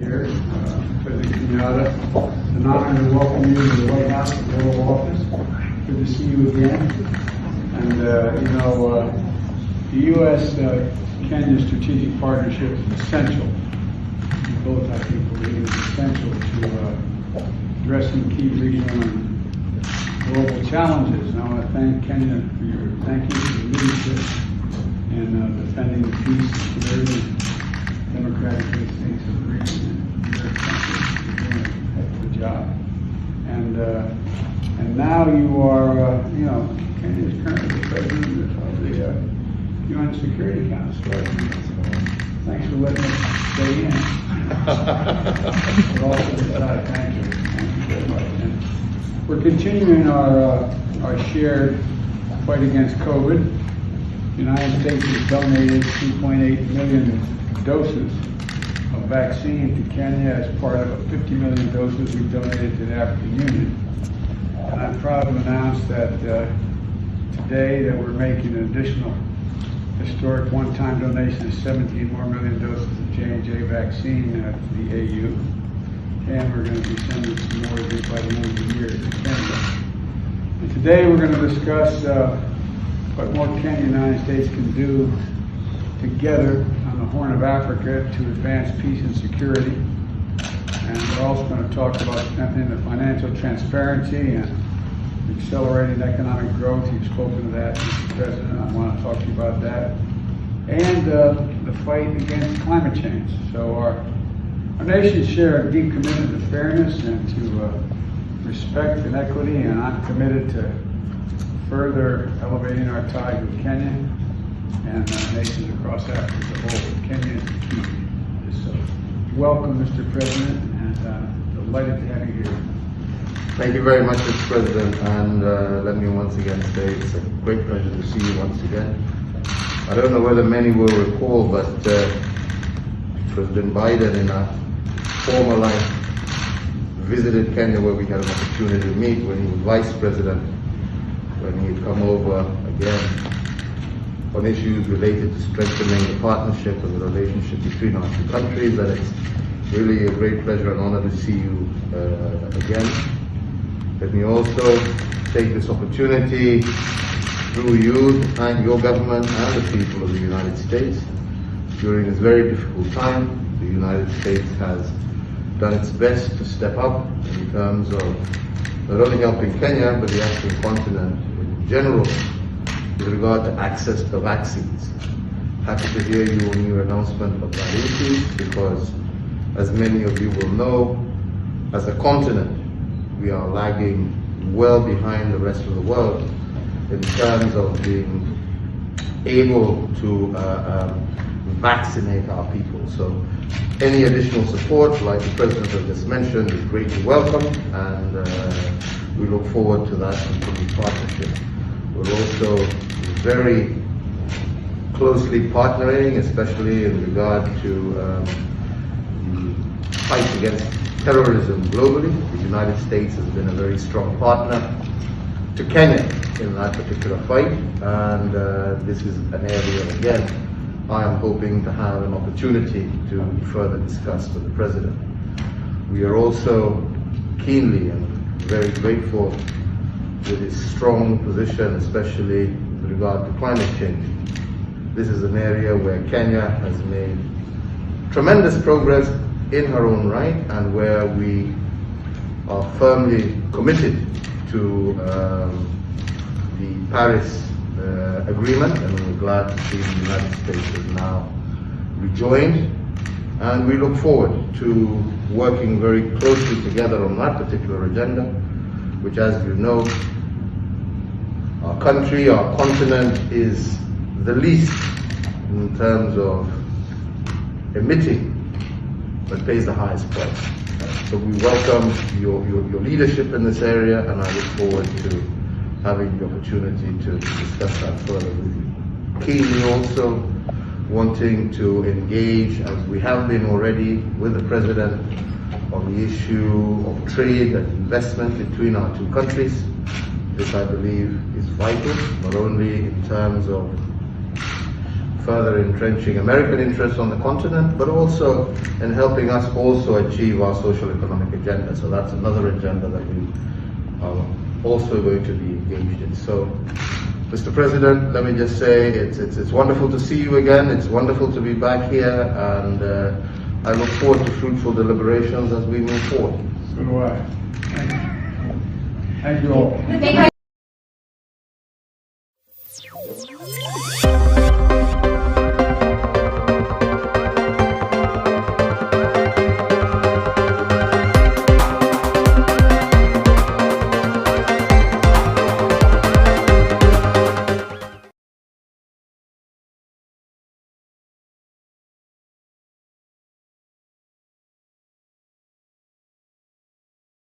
here, President Kenyatta. It's an honor to welcome you to the White House, the Oval Office. Good to see you again. And the U.S.-Kenya strategic partnership is essential. We both, I think, believe it's essential to addressing key regional and global challenges. And I want to thank Kenya for your leadership in defending the peace, security, democratic instincts of the region. You're doing a heck of a job. And now you are, Kenya is currently the president of the UN Security Council. Thanks for letting us stay in. But also thank you. Thank you very much. And we're continuing our shared fight against COVID. The United States has donated 2.8 million doses of vaccine to Kenya as part of 50 million doses we've donated to the African Union. And I'm proud to announce that today that we're making an additional historic one-time donation of 17 more million doses of J&J vaccine to the AU. And we're going to be sending some more by the end of the year to Kenya. And today we're going to discuss what more Kenya and the United States can do together on the Horn of Africa to advance peace and security. And we're also going to talk about strengthening the financial transparency and accelerating economic growth. You've spoken to that, Mr. President. I want to talk to you about that. And the fight against climate change. So our nations share a deep commitment to fairness and to respect and equity, and I'm committed to further elevating our ties with Kenya and nations across Africa as a whole. Kenya is the key. So welcome, Mr. President, and delighted to have you here. Thank you very much, Mr. President, and let me once again say it's a great pleasure to see you once again. I don't know whether many will recall, but President Biden in a former life visited Kenya, where we had an opportunity to meet when he was Vice President, when he'd come over again on issues related to strengthening the partnership and the relationship between our two countries. And it's really a great pleasure and honor to see you again. Let me also take this opportunity through you to thank your government and the people of the United States. During this very difficult time, the United States has done its best to step up in terms of not only helping Kenya, but the African continent in general with regard to access to vaccines. Happy to hear you on your announcement of that increase, because as many of you will know, as a continent, we are lagging well behind the rest of the world in terms of being able to vaccinate our people. So any additional support, like the President has just mentioned, is greatly welcome, and we look forward to that continued partnership. We're also very closely partnering, especially in regard to the fight against terrorism globally. The United States has been a very strong partner to Kenya in that particular fight, and this is an area, again, I am hoping to have an opportunity to further discuss with the President. We are also keenly and very grateful with his strong position, especially with regard to climate change. This is an area where Kenya has made tremendous progress in her own right, and where we are firmly committed to the Paris Agreement, and we're glad to see the United States has now rejoined, and we look forward to working very closely together on that particular agenda, which, as you know, our country, our continent, is the least in terms of emitting, but pays the highest price. So we welcome your leadership in this area, and I look forward to having the opportunity to discuss that further with you. Keenly also wanting to engage, as we have been already, with the President on the issue of trade and investment between our two countries. This, I believe, is vital, not only in terms of further entrenching American interests on the continent, but also in helping us also achieve our social economic agenda. So that's another agenda that we are also going to be engaged in. So, Mr. President, let me just say it's wonderful to see you again. It's wonderful to be back here, and I look forward to fruitful deliberations as we move forward. So do I. Thank you all.